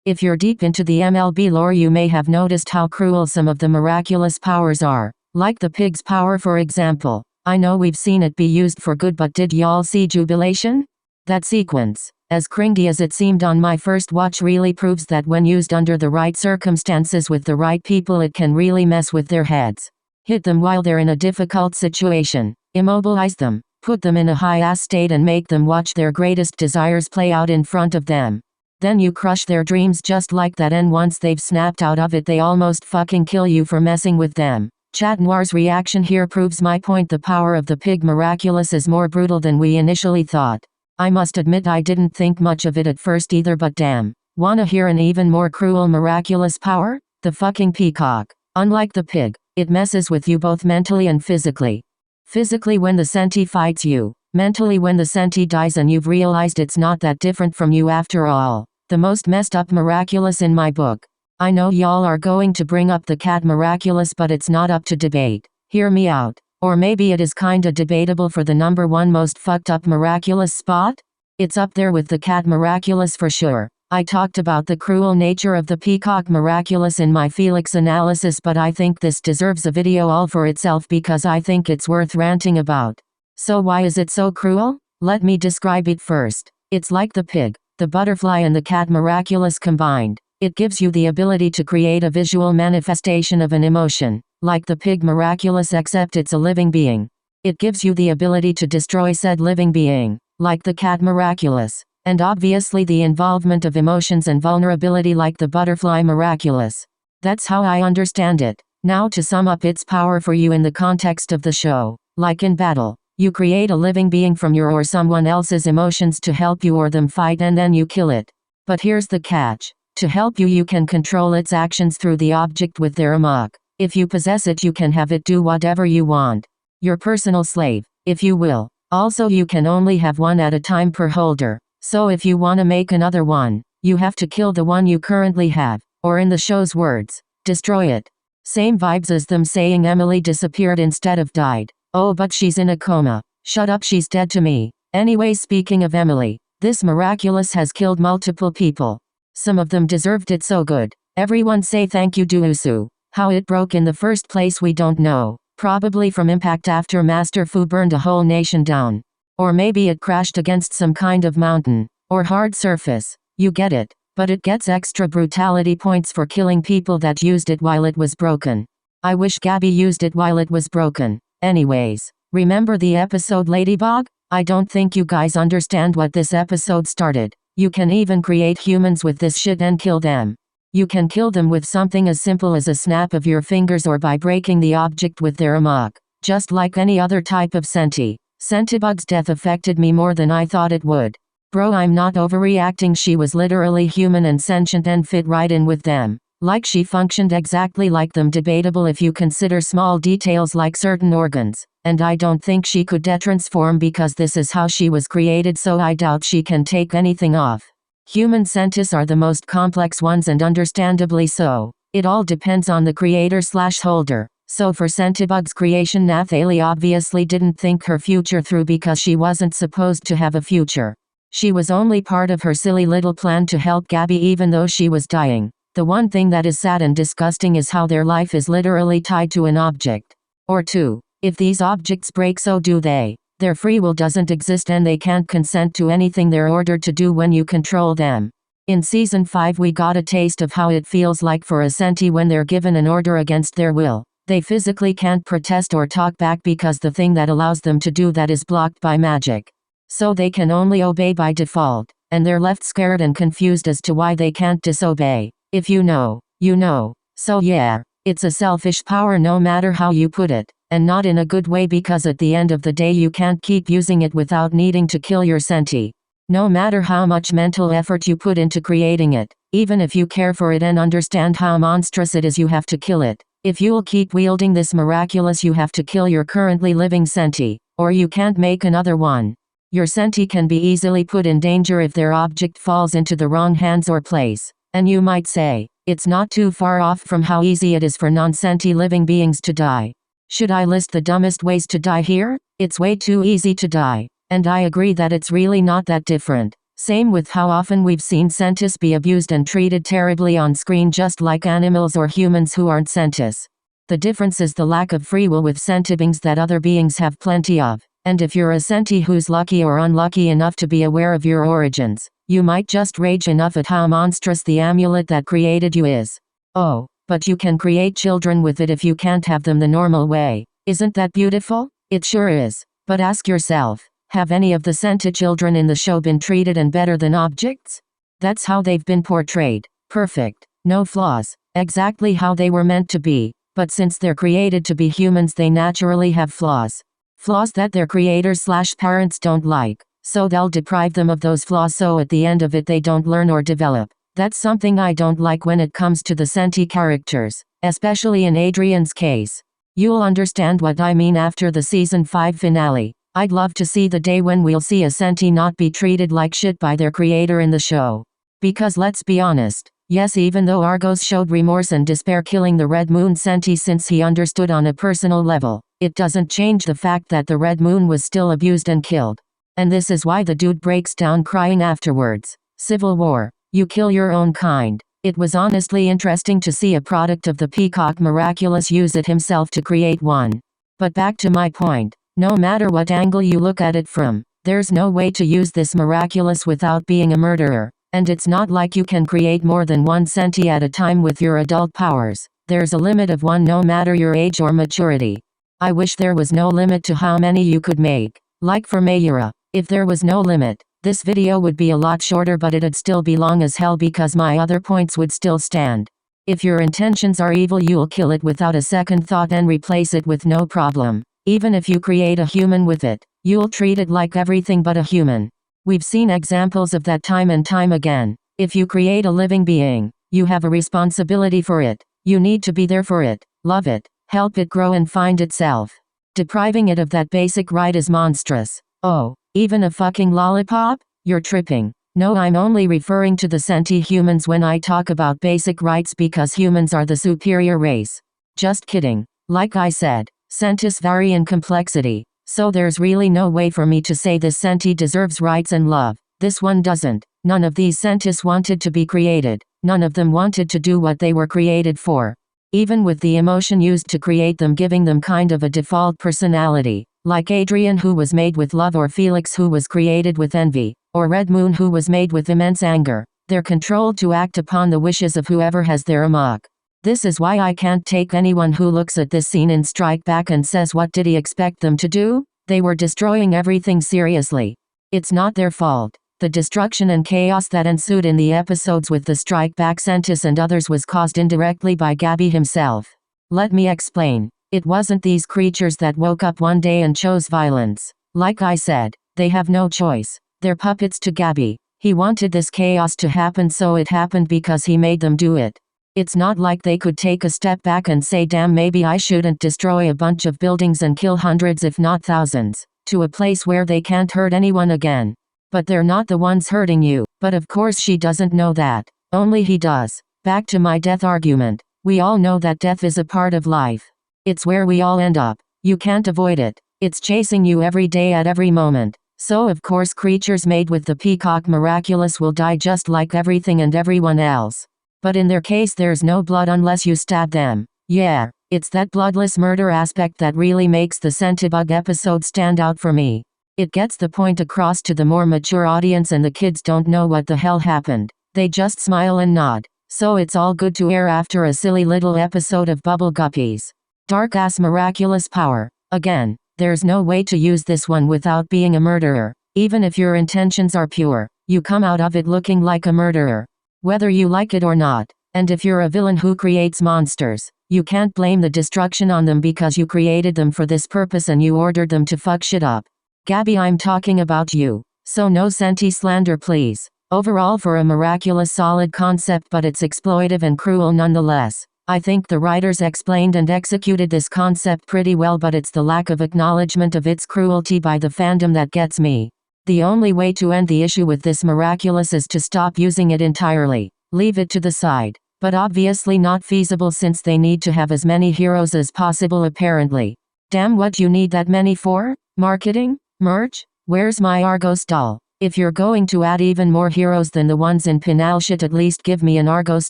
If you're deep into the MLB lore, you may have noticed how cruel some of the miraculous powers are, like the pig's power for example. I know we've seen it be used for good, but did y'all see Jubilation? That sequence, as cringy as it seemed on my first watch, really proves that when used under the right circumstances with the right people, it can really mess with their heads. Hit them while they're in a difficult situation, immobilize them, put them in a high-ass state and make them watch their greatest desires play out in front of them. Then you crush their dreams just like that, and once they've snapped out of it, they almost fucking kill you for messing with them. Chat Noir's reaction here proves my point. The power of the pig miraculous is more brutal than we initially thought. I must admit I didn't think much of it at first either, but damn. Wanna hear an even more cruel miraculous power? The fucking peacock. Unlike the pig, it messes with you both mentally and physically. Physically when the senti fights you. Mentally when the senti dies and you've realized it's not that different from you after all. The most messed up miraculous in my book. I know y'all are going to bring up the cat miraculous, but it's not up to debate. Hear me out. Or maybe it is kinda debatable for the number one most fucked up miraculous spot? It's up there with the cat miraculous for sure. I talked about the cruel nature of the peacock miraculous in my Felix analysis, but I think this deserves a video all for itself because I think it's worth ranting about. So why is it so cruel? Let me describe it first. It's like the pig, the butterfly and the cat miraculous combined. It gives you the ability to create a visual manifestation of an emotion, like the pig miraculous, except it's a living being. It gives you the ability to destroy said living being, like the cat miraculous. And obviously the involvement of emotions and vulnerability like the butterfly miraculous. That's how I understand it. Now to sum up its power for you in the context of the show. Like in battle, you create a living being from your or someone else's emotions to help you or them fight, and then you kill it. But here's the catch. To help you, you can control its actions through the object with their amok. If you possess it, you can have it do whatever you want. Your personal slave, if you will. Also, you can only have one at a time per holder. So if you want to make another one, you have to kill the one you currently have, or in the show's words, destroy it. Same vibes as them saying Emily disappeared instead of died. Oh, but she's in a coma. Shut up, she's dead to me. Anyway, speaking of Emily, this miraculous has killed multiple people. Some of them deserved it so good. Everyone say thank you Duusu. How it broke in the first place we don't know. Probably from impact after Master Fu burned a whole nation down. Or maybe it crashed against some kind of mountain, or hard surface. You get it. But it gets extra brutality points for killing people that used it while it was broken. I wish Gabby used it while it was broken. Anyways, remember the episode Ladybug? I don't think you guys understand what this episode started. You can even create humans with this shit and kill them. You can kill them with something as simple as a snap of your fingers or by breaking the object with their amok. Just like any other type of senti. Sentibug's death affected me more than I thought it would. Bro, I'm not overreacting. She was literally human and sentient and fit right in with them. Like she functioned exactly like them. Debatable if you consider small details like certain organs. And I don't think she could detransform because this is how she was created, so I doubt she can take anything off. Human sentis are the most complex ones, and understandably so. It all depends on the creator/holder. So for Sentibug's creation, Nathali obviously didn't think her future through because she wasn't supposed to have a future. She was only part of her silly little plan to help Gabby even though she was dying. The one thing that is sad and disgusting is how their life is literally tied to an object. Or two. If these objects break, so do they. Their free will doesn't exist and they can't consent to anything they're ordered to do when you control them. In Season 5 we got a taste of how it feels like for a senti when they're given an order against their will. They physically can't protest or talk back because the thing that allows them to do that is blocked by magic. So they can only obey by default, and they're left scared and confused as to why they can't disobey. If you know, you know. So yeah, it's a selfish power no matter how you put it, and not in a good way because at the end of the day you can't keep using it without needing to kill your senti. No matter how much mental effort you put into creating it, even if you care for it and understand how monstrous it is, you have to kill it. If you'll keep wielding this miraculous, you have to kill your currently living senti, or you can't make another one. Your senti can be easily put in danger if their object falls into the wrong hands or place. And you might say, it's not too far off from how easy it is for non-senti living beings to die. Should I list the dumbest ways to die here? It's way too easy to die. And I agree that it's really not that different. Same with how often we've seen sentis be abused and treated terribly on screen, just like animals or humans who aren't sentis. The difference is the lack of free will with sentient beings that other beings have plenty of. And if you're a senti who's lucky or unlucky enough to be aware of your origins, you might just rage enough at how monstrous the amulet that created you is. Oh, but you can create children with it if you can't have them the normal way. Isn't that beautiful? It sure is. But ask yourself, have any of the sentient children in the show been treated and better than objects? That's how they've been portrayed. Perfect. No flaws. Exactly how they were meant to be. But since they're created to be humans, they naturally have flaws. Flaws that their creators/parents don't like. So they'll deprive them of those flaws, so at the end of it they don't learn or develop. That's something I don't like when it comes to the senti characters, especially in Adrian's case. You'll understand what I mean after the season 5 finale. I'd love to see the day when we'll see a senti not be treated like shit by their creator in the show. Because let's be honest, yes, even though Argos showed remorse and despair killing the Red Moon senti since he understood on a personal level, it doesn't change the fact that the Red Moon was still abused and killed. And this is why the dude breaks down crying afterwards. Civil war. You kill your own kind. It was honestly interesting to see a product of the peacock miraculous use it himself to create one. But back to my point. No matter what angle you look at it from, there's no way to use this miraculous without being a murderer. And it's not like you can create more than one senti at a time with your adult powers. There's a limit of one no matter your age or maturity. I wish there was no limit to how many you could make. Like for Mayura. If there was no limit, this video would be a lot shorter, but it'd still be long as hell because my other points would still stand. If your intentions are evil, you'll kill it without a second thought and replace it with no problem. Even if you create a human with it, you'll treat it like everything but a human. We've seen examples of that time and time again. If you create a living being, you have a responsibility for it. You need to be there for it, love it, help it grow and find itself. Depriving it of that basic right is monstrous. Oh, even a fucking lollipop? You're tripping. No, I'm only referring to the senti humans when I talk about basic rights because humans are the superior race. Just kidding. Like I said, sentis vary in complexity, so there's really no way for me to say this senti deserves rights and love. This one doesn't. None of these sentis wanted to be created. None of them wanted to do what they were created for. Even with the emotion used to create them giving them kind of a default personality. Like Adrian, who was made with love, or Felix, who was created with envy, or Red Moon, who was made with immense anger. They're controlled to act upon the wishes of whoever has their amok. This is why I can't take anyone who looks at this scene in Strike Back and says, what did he expect them to do? They were destroying everything seriously. It's not their fault. The destruction and chaos that ensued in the episodes with the Strike Back sentis and others was caused indirectly by Gabby himself. Let me explain. It wasn't these creatures that woke up one day and chose violence. Like I said, they have no choice. They're puppets to Gabby. He wanted this chaos to happen, so it happened because he made them do it. It's not like they could take a step back and say, damn, maybe I shouldn't destroy a bunch of buildings and kill hundreds if not thousands, to a place where they can't hurt anyone again. But they're not the ones hurting you. But of course she doesn't know that. Only he does. Back to my death argument. We all know that death is a part of life. It's where we all end up. You can't avoid it. It's chasing you every day at every moment. So of course creatures made with the peacock miraculous will die just like everything and everyone else. But in their case there's no blood unless you stab them. Yeah, it's that bloodless murder aspect that really makes the Sentibug episode stand out for me. It gets the point across to the more mature audience, and the kids don't know what the hell happened. They just smile and nod. So it's all good to air after a silly little episode of Bubble Guppies. Dark ass miraculous power. Again, there's no way to use this one without being a murderer. Even if your intentions are pure, you come out of it looking like a murderer. Whether you like it or not. And if you're a villain who creates monsters, you can't blame the destruction on them because you created them for this purpose and you ordered them to fuck shit up. Gabby, I'm talking about you. So no senti slander please. Overall, for a miraculous solid concept, but it's exploitive and cruel nonetheless. I think the writers explained and executed this concept pretty well, but it's the lack of acknowledgement of its cruelty by the fandom that gets me. The only way to end the issue with this miraculous is to stop using it entirely. Leave it to the side. But obviously not feasible since they need to have as many heroes as possible apparently. Damn, what you need that many for? Marketing? Merch? Where's my Argos doll? If you're going to add even more heroes than the ones in Pinalshit, at least give me an Argos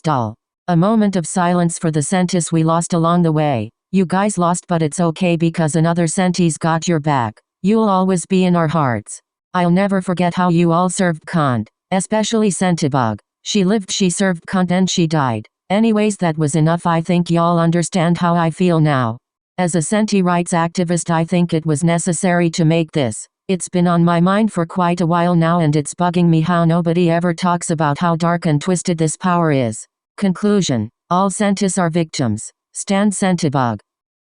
doll. A moment of silence for the sentis we lost along the way. You guys lost, but it's okay because another sentis got your back. You'll always be in our hearts. I'll never forget how you all served Kant, especially Centibug. She lived, she served Kant, and she died. Anyways, that was enough. I think y'all understand how I feel now. As a senti rights activist, I think it was necessary to make this. It's been on my mind for quite a while now, and it's bugging me how nobody ever talks about how dark and twisted this power is. Conclusion. All sentis are victims. Stand Centibug.